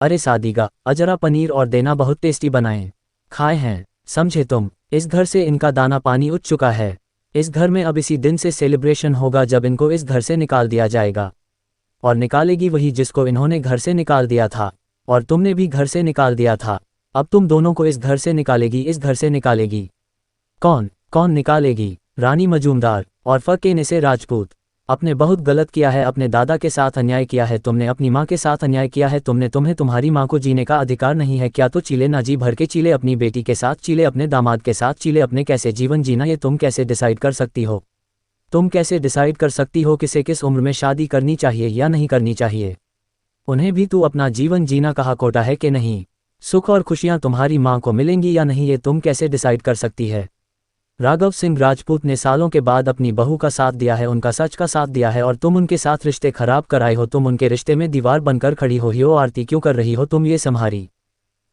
अरे सादिका, अजरा पनीर और देना, बहुत टेस्टी बनाएं। खाए हैं, समझे तुम। इस घर से इनका दाना पानी उठ चुका है। इस घर में अब इसी दिन से सेलिब्रेशन होगा जब इनको इस घर से निकाल दिया जाएगा। और निकालेगी वही जिसको इन्होंने घर से निकाल दिया था। और तुमने भी घर से निकाल दिया था। अब तुम दोनों को इस घर से निकालेगी, इस घर से निकालेगी। कौन कौन निकालेगी? रानी मजूमदार और फकीर से राजपूत। आपने बहुत गलत किया है, अपने दादा के साथ अन्याय किया है, तुमने अपनी माँ के साथ अन्याय किया है। तुम्हें तुम्हारी माँ को जीने का अधिकार नहीं है क्या? तो चीले ना जी भर के चीले अपनी बेटी के साथ, चीले अपने दामाद के साथ, चीले अपने कैसे जीवन जीना ये तुम कैसे डिसाइड कर सकती हो? तुम कैसे डिसाइड कर सकती हो किसे किस उम्र में शादी करनी चाहिए या नहीं करनी चाहिए? उन्हें भी तू अपना जीवन जीना कहा कोटा है कि नहीं? सुख और खुशियां तुम्हारी माँ को मिलेंगी या नहीं ये तुम कैसे डिसाइड कर सकती है? राघव सिंह राजपूत ने सालों के बाद अपनी बहू का साथ दिया है, उनका सच का साथ दिया है, और तुम उनके साथ रिश्ते खराब कराए हो। तुम उनके रिश्ते में दीवार बनकर खड़ी हो आरती क्यों कर रही हो तुम ये संहारी?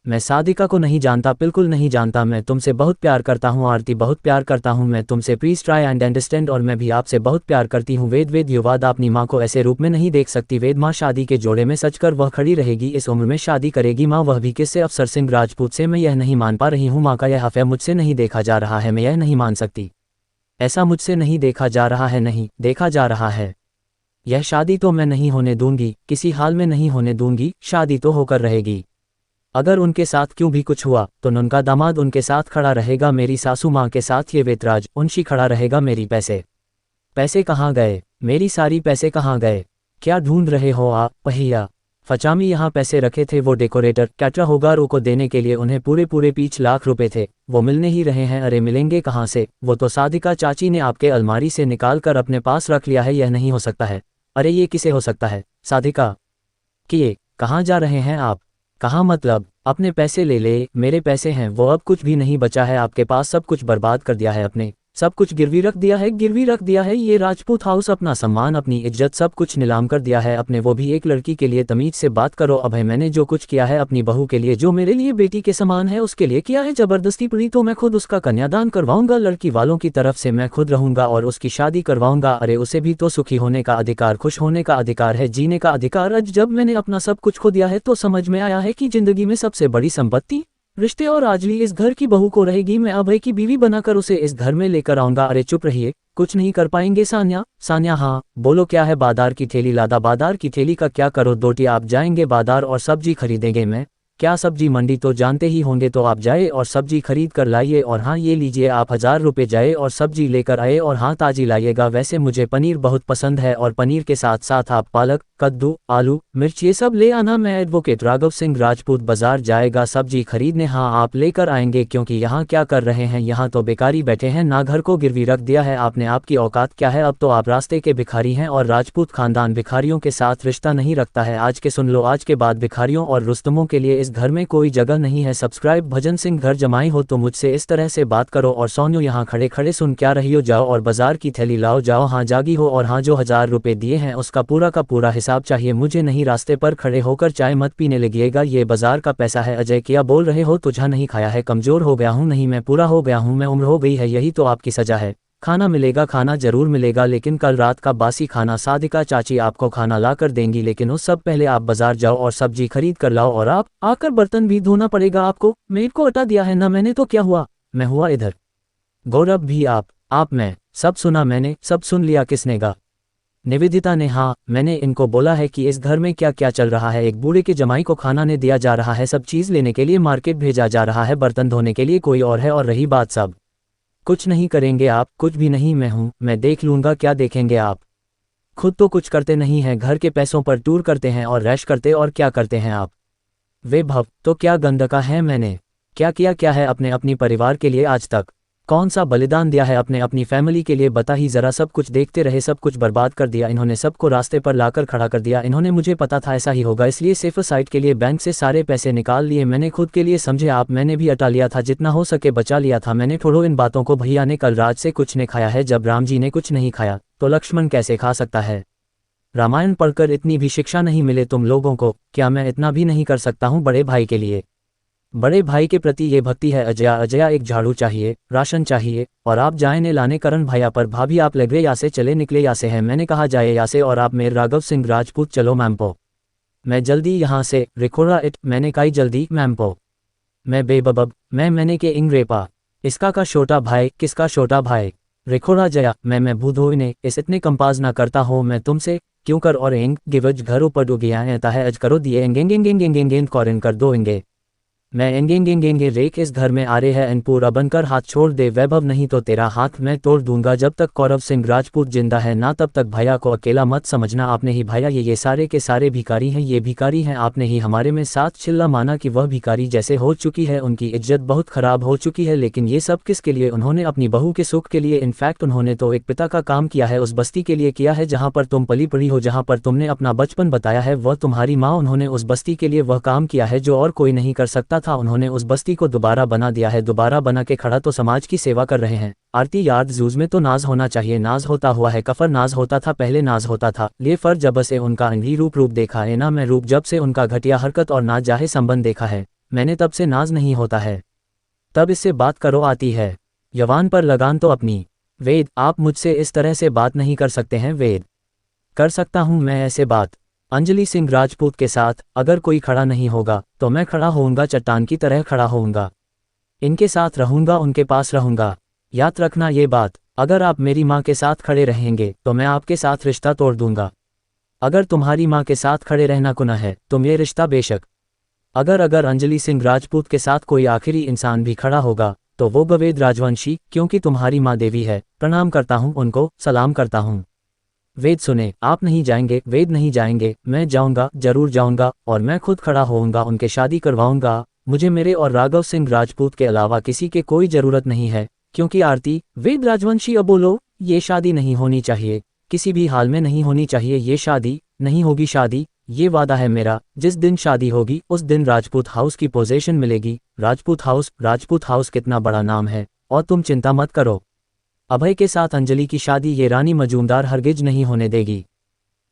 मैं सादिका को नहीं जानता, बिल्कुल नहीं जानता। मैं तुमसे बहुत प्यार करता हूँ आरती, बहुत प्यार करता हूँ मैं तुमसे। Please try and understand. और मैं भी आपसे बहुत प्यार करती हूँ। वेद युवाद अपनी माँ को ऐसे रूप में नहीं देख सकती। वेद माँ शादी के जोड़े में सचकर वह खड़ी रहेगी, इस उम्र में शादी करेगी माँ, वह भी किससे? अफसर सिंह राजपूत से। मैं यह नहीं मान पा रही हूँ, माँ का यह हफ़ मुझसे नहीं देखा जा रहा है, मैं यह नहीं मान सकती। ऐसा मुझसे नहीं देखा जा रहा है, नहीं देखा जा रहा है। यह शादी तो मैं नहीं होने दूंगी, किसी हाल में नहीं होने दूंगी। शादी तो होकर रहेगी। अगर उनके साथ क्यों भी कुछ हुआ तो उनका दामाद उनके साथ खड़ा रहेगा, मेरी सासू माँ के साथ ये वेतराज उनशी खड़ा रहेगा। मेरी पैसे कहाँ गए? मेरी सारी पैसे कहाँ गए? क्या ढूंढ रहे हो आप पहिया? फचामी यहाँ पैसे रखे थे, वो डेकोरेटर कैटरा होगारो को देने के लिए, उन्हें पूरे 5 लाख रुपए थे, वो मिलने ही रहे हैं। अरे मिलेंगे कहाँ से? वो तो सादिका चाची ने आपके अलमारी से निकाल कर अपने पास रख लिया है। यह नहीं हो सकता है। अरे ये किसे हो सकता है? सादिका किए कहाँ जा रहे हैं आप? कहाँ मतलब? अपने पैसे ले ले, मेरे पैसे हैं वो, अब कुछ भी नहीं बचा है आपके पास, सब कुछ बर्बाद कर दिया है, अपने सब कुछ गिरवी रख दिया है, गिरवी रख दिया है ये राजपूत हाउस, अपना सम्मान, अपनी इज्जत, सब कुछ नीलाम कर दिया है अपने, वो भी एक लड़की के लिए। तमीज से बात करो अभय, मैंने जो कुछ किया है अपनी बहू के लिए, जो मेरे लिए बेटी के समान है उसके लिए किया है। जबरदस्ती पड़ी तो मैं खुद उसका कन्यादान करवाऊंगा, लड़की वालों की तरफ से मैं खुद रहूंगा और उसकी शादी करवाऊंगा। अरे उसे भी तो सुखी होने का अधिकार, खुश होने का अधिकार है, जीने का अधिकार। आज जब मैंने अपना सब कुछ खो दिया है तो समझ में आया है कि जिंदगी में सबसे बड़ी संपत्ति रिश्ते और आजली इस घर की बहू को रहेगी। मैं अभय की बीवी बनाकर उसे इस घर में लेकर आऊंगा। अरे चुप रहिए, कुछ नहीं कर पाएंगे सान्या। सान्या हाँ बोलो, क्या है? बाजार की थैली लादा। बाजार की थैली का क्या करो दोटी? आप जाएंगे बाजार और सब्जी खरीदेंगे? मैं क्या सब्जी मंडी तो जानते ही होंगे, तो आप जाए और सब्जी खरीद कर लाइए। और हाँ ये लीजिए आप 1000 रुपये, जाए और सब्जी लेकर आए, और हाँ ताजी लाइएगा। वैसे मुझे पनीर बहुत पसंद है और पनीर के साथ साथ आप पालक, कद्दू, आलू, मिर्च ये सब ले आना। मैं एडवोकेट राघव सिंह राजपूत बाजार जाएगा सब्जी खरीदने। हाँ आप लेकर आएंगे, क्योंकि यहाँ क्या कर रहे हैं? यहाँ तो बेकारी बैठे हैं ना, घर को गिरवी रख दिया है आपने। आपकी औकात क्या है? अब तो आप रास्ते के भिखारी हैं और राजपूत खानदान भिखारियों के साथ रिश्ता नहीं रखता है। आज के सुन लो, आज के बाद भिखारियों और रुस्तमों के लिए इस घर में कोई जगह नहीं है। सब्सक्राइब भजन सिंह। घर जमाई हो तो मुझसे इस तरह से बात करो। और सोनियो यहाँ खड़े खड़े सुन क्या रही हो? जाओ और बाजार की थैली लाओ, जाओ। हाँ जागी हो, और हाँ जो 1000 रुपये दिए हैं उसका पूरा का पूरा हिसाब चाहिए मुझे। नहीं रास्ते पर खड़े होकर चाय मत पीने लगिएगा, ये बाजार का पैसा है। अजय क्या बोल रहे हो? तुझा नहीं खाया है? कमजोर हो गया हूँ? नहीं मैं पूरा हो गया हूँ, मैं उम्र हो गई है, यही तो आपकी सजा है। खाना मिलेगा, खाना जरूर मिलेगा, लेकिन कल रात का बासी खाना। सादिका चाची आपको खाना ला कर देंगी, लेकिन उस सब पहले आप बाजार जाओ और सब्जी खरीद कर लाओ, और आप आकर बर्तन भी धोना पड़ेगा आपको। मेड को हटा दिया है ना मैंने, तो क्या हुआ? मैं हुआ इधर। गौरव भी आप मैं सब सुना मैंने, सब सुन लिया। किसने गा? निवेदिता ने। हाँ मैंने इनको बोला है कि इस घर में क्या क्या चल रहा है। एक बूढ़े के जमाई को खाना ने दिया जा रहा है, सब चीज़ लेने के लिए मार्केट भेजा जा रहा है, बर्तन धोने के लिए कोई और है। और रही बात, सब कुछ नहीं करेंगे आप, कुछ भी नहीं। मैं हूँ, मैं देख लूँगा। क्या देखेंगे आप? खुद तो कुछ करते नहीं हैं, घर के पैसों पर टूर करते हैं और रैश करते। और क्या करते हैं आप? वे भव तो क्या गंदका है? मैंने क्या किया? क्या है अपने अपनी परिवार के लिए आज तक कौन सा बलिदान दिया है अपने अपनी फैमिली के लिए? बता ही जरा। सब कुछ देखते रहे, सब कुछ बर्बाद कर दिया इन्होंने, सबको रास्ते पर लाकर खड़ा कर दिया इन्होंने। मुझे पता था ऐसा ही होगा, इसलिए सेफ साइड के लिए बैंक से सारे पैसे निकाल लिए मैंने खुद के लिए, समझे आप? मैंने भी हटा लिया था, जितना हो सके बचा लिया था मैंने। छोड़ो इन बातों को, भैया ने कल रात से कुछ ने खाया है। जब राम जी ने कुछ नहीं खाया तो लक्ष्मण कैसे खा सकता है? रामायण पढ़कर इतनी भी शिक्षा नहीं मिले तुम लोगों को? क्या मैं इतना भी नहीं कर सकता हूँ बड़े भाई के लिए? बड़े भाई के प्रति ये भक्ति है। अजया एक झाड़ू चाहिए, राशन चाहिए, और आप जाए ने लाने करण भैया पर। भाभी आप लग रहे या से चले निकले या से हैं? मैंने कहा जाए या से, और आप मेरे राघव सिंह राजपूत चलो मैम पो। मैं जल्दी यहाँ से, रिकोरा इट, मैंने कहा जल्दी मैम्पो। मैं बेबब, मैंने के इंग्रेपा। इसका का छोटा भाई, किसका छोटा भाई? रिकोरा जया, मैं बूधोइने, इस इतने कंपाज ना करता हूँ मैं तुमसे, क्यों कर और एंग, गिवज घर ऊपर डू गया है है अज करो दिए एंगेंगेंगेंगेंगेंग कॉरिन कर दो एंगे। मैं एंगेंगेंगेंगे रेख इस घर में आ रहे हैं पूरा बनकर हाथ छोड़ दे वैभव, नहीं तो तेरा हाथ मैं तोड़ दूंगा। जब तक कौरव सिंह राजपूत जिंदा है ना तब तक भैया को अकेला मत समझना। आपने ही भैया ये सारे के सारे भिखारी हैं, ये भिखारी हैं। आपने ही हमारे में साथ चिल्ला माना कि वह भिखारी जैसे हो चुकी है, उनकी इज्जत बहुत खराब हो चुकी है। लेकिन ये सब किसके लिए? उन्होंने अपनी बहू के सुख के लिए। इनफैक्ट उन्होंने तो एक पिता का काम किया है, उस बस्ती के लिए किया है जहाँ पर तुम पली पड़ी हो, जहाँ पर तुमने अपना बचपन बताया है। वह तुम्हारी माँ, उन्होंने उस बस्ती के लिए वह काम किया है जो और कोई नहीं कर सकता था। उन्होंने उस बस्ती को दोबारा बना दिया है, दोबारा बना के खड़ा तो समाज की सेवा कर रहे हैं। आरती याद जूज में तो नाज होना चाहिए, नाज होता हुआ है। कफर नाज होता था, पहले नाज होता था। ले फर जब से उनका अंधी रूप देखा है ना, मैं रूप जब से उनका घटिया हरकत और ना जाहे संबंध देखा है मैंने, तब से नाज नहीं होता है। तब इससे बात करो आती है, यवान पर लगान तो अपनी। वेद, आप मुझसे इस तरह से बात नहीं कर सकते हैं वेद। कर सकता हूं मैं ऐसे बात अंजलि सिंह राजपूत के साथ। अगर कोई खड़ा नहीं होगा तो मैं खड़ा होऊंगा, चट्टान की तरह खड़ा होऊंगा। इनके साथ रहूंगा, उनके पास रहूंगा। याद रखना ये बात। अगर आप मेरी माँ के साथ खड़े रहेंगे तो मैं आपके साथ रिश्ता तोड़ दूंगा। अगर तुम्हारी माँ के साथ खड़े रहना गुनाह है तो ये रिश्ता बेशक। अगर अंजलि सिंह राजपूत के साथ कोई आखिरी इंसान भी खड़ा होगा तो वो बवेद राजवंशी, क्योंकि तुम्हारी माँ देवी है। प्रणाम करता हूँ उनको, सलाम करता हूँ। वेद सुने, आप नहीं जाएंगे, वेद नहीं जाएंगे। मैं जाऊंगा, जरूर जाऊंगा, और मैं खुद खड़ा होऊंगा, उनके शादी करवाऊंगा। मुझे मेरे और राघव सिंह राजपूत के अलावा किसी के कोई जरूरत नहीं है। क्योंकि आरती, वेद राजवंशी, अब बोलो, ये शादी नहीं होनी चाहिए, किसी भी हाल में नहीं होनी चाहिए। ये शादी नहीं होगी, शादी, ये वादा है मेरा। जिस दिन शादी होगी उस दिन राजपूत हाउस की पोजीशन मिलेगी। राजपूत हाउस कितना बड़ा नाम है। और तुम चिंता मत करो, अभय के साथ अंजलि की शादी ये रानी मजूमदार हरगिज नहीं होने देगी।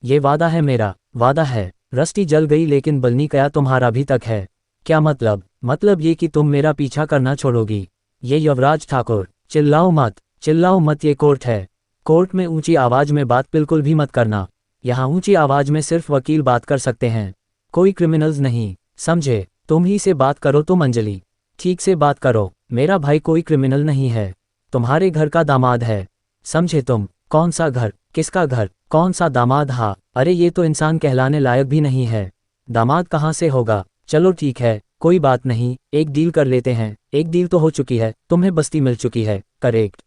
ये वादा है मेरा, वादा है। रस्टी जल गई लेकिन बलनी कया तुम्हारा भी तक है। क्या मतलब? मतलब ये कि तुम मेरा पीछा करना छोड़ोगी। ये युवराज ठाकुर, चिल्लाओ मत, ये कोर्ट है। कोर्ट में ऊंची आवाज में बात बिल्कुल भी मत करना। यहाँ ऊंची आवाज में सिर्फ वकील बात कर सकते हैं, कोई क्रिमिनल्स नहीं, समझे? तुम ही से बात करो, तुम अंजलि, ठीक से बात करो। मेरा भाई कोई क्रिमिनल नहीं है, तुम्हारे घर का दामाद है, समझे तुम? कौन सा घर? किसका घर? कौन सा दामाद? हाँ, अरे ये तो इंसान कहलाने लायक भी नहीं है, दामाद कहाँ से होगा? चलो ठीक है, कोई बात नहीं, एक डील कर लेते हैं। एक डील तो हो चुकी है, तुम्हें बस्ती मिल चुकी है, करेक्ट?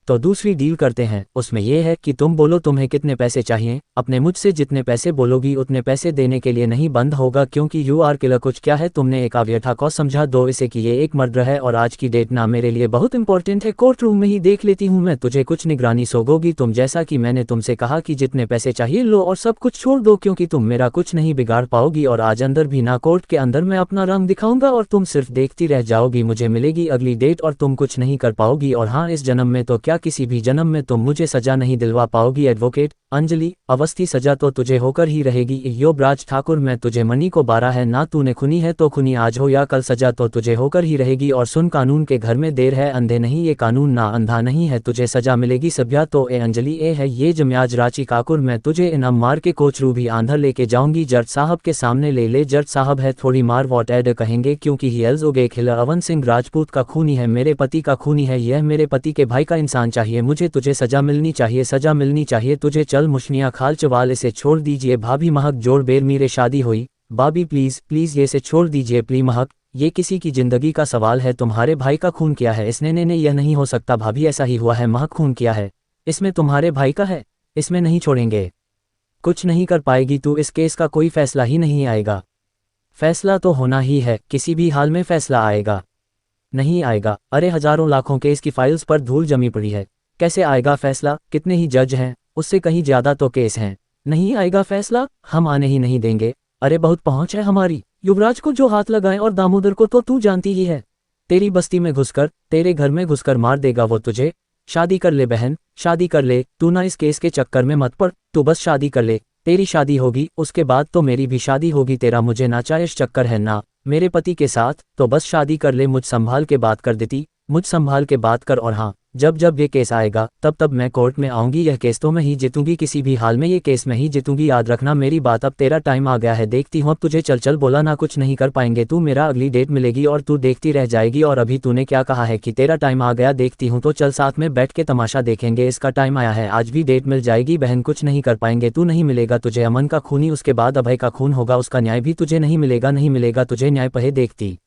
तो दूसरी डील करते हैं। उसमें यह है कि तुम बोलो तुम्हें कितने पैसे चाहिए। अपने मुझसे जितने पैसे बोलोगी उतने पैसे देने के लिए नहीं बंद होगा, क्योंकि यू आर किलर। कुछ क्या है, तुमने एक अव्यथा को समझा दो इसे कि ये एक मर्डर है और आज की डेट ना मेरे लिए बहुत इंपॉर्टेंट है। कोर्ट रूम में ही देख लेती हूँ मैं तुझे, कुछ निगरानी सोगोगी तुम। जैसा कि मैंने तुमसे कहा कि जितने पैसे चाहिए लो और सब कुछ छोड़ दो, क्योंकि तुम मेरा कुछ नहीं बिगाड़ पाओगी। और आज अंदर भी ना, कोर्ट के अंदर मैं अपना रंग दिखाऊंगा और तुम सिर्फ देखती रह जाओगी। मुझे मिलेगी अगली डेट और तुम कुछ नहीं कर पाओगी। और हाँ, इस जन्म में तो क्या किसी भी जन्म में तुम मुझे सजा नहीं दिलवा पाओगी। एडवोकेट अंजलि अवस्थी, सजा तो तुझे होकर ही रहेगी। युवराज ठाकुर, मैं तुझे मनी को बारा है ना, तूने खुनी है तो खुनी आज हो या कल, सजा तो तुझे होकर ही रहेगी। और सुन, कानून के घर में देर है, अंधे नहीं, ये कानून ना अंधा नहीं है, तुझे सजा मिलेगी। सभ्या तो ए अंजलि ए है ये जम्याज राची काकुर, मैं तुझे इनाम मार के कोचरू भी आंधर लेके जाऊंगी। जज साहब के सामने ले जज साहब है थोड़ी मार, वॉट एड कहेंगे, क्योंकि ही एल्जोगे खिला। अवन सिंह राजपूत का खूनी है, मेरे पति का खूनी है, यह मेरे पति के भाई का इंसान चाहिए मुझे। तुझे सजा मिलनी चाहिए, सजा मिलनी चाहिए तुझे। चल मुश्निया खाल चवाल, इसे छोड़ दीजिए। भाभी महक जोड़ बेर मेरे शादी हुई, बाबी प्लीज प्लीज ये से छोड़ दीजिए प्ली महक, ये किसी की जिंदगी का सवाल है। तुम्हारे भाई का खून किया है इसने, ने यह नहीं हो सकता भाभी, ऐसा ही हुआ है, महक खून किया है, इसमें तुम्हारे भाई का है, इसमें नहीं छोड़ेंगे, कुछ नहीं कर पाएगी तू, इस केस का कोई फैसला ही नहीं आएगा। फैसला तो होना ही है, किसी भी हाल में फैसला आएगा, नहीं आएगा। अरे हजारों लाखों केस की फाइल्स पर धूल जमी पड़ी है, कैसे आएगा फैसला? कितने ही जज हैं, उससे कहीं ज्यादा तो केस हैं, नहीं आएगा फैसला, हम आने ही नहीं देंगे। अरे बहुत पहुंच है हमारी, युवराज को जो हाथ लगाए और दामोदर को तो तू जानती ही है, तेरी बस्ती में घुसकर, तेरे घर में घुसकर मार देगा वो तुझे। शादी कर ले बहन, शादी कर ले, तू ना इस केस के चक्कर में मत पड़, तू बस शादी कर ले, तेरी शादी होगी उसके बाद तो मेरी भी शादी होगी। तेरा मुझे नाजायज चक्कर है ना मेरे पति के साथ, तो बस शादी कर ले, मुझ संभाल के बात कर देती, मुझ संभाल के बात कर। और हाँ, जब जब ये केस आएगा तब तब मैं कोर्ट में आऊंगी, यह केस तो मैं ही जीतूंगी, किसी भी हाल में ये केस मैं ही जीतूंगी, याद रखना मेरी बात। अब तेरा टाइम आ गया है, देखती हूँ अब तुझे। चल चल बोला ना, कुछ नहीं कर पाएंगे, तू मेरा अगली डेट मिलेगी और तू देखती रह जाएगी। और अभी तूने क्या कहा है कि तेरा टाइम आ गया, देखती हूँ, तो चल साथ में बैठ के तमाशा देखेंगे। इसका टाइम आया है, आज भी डेट मिल जाएगी बहन, कुछ नहीं कर पाएंगे, तू नहीं मिलेगा तुझे अमन का खूनी, उसके बाद अभय का खून होगा, उसका न्याय भी तुझे नहीं मिलेगा, नहीं मिलेगा तुझे न्याय, पहे देखती।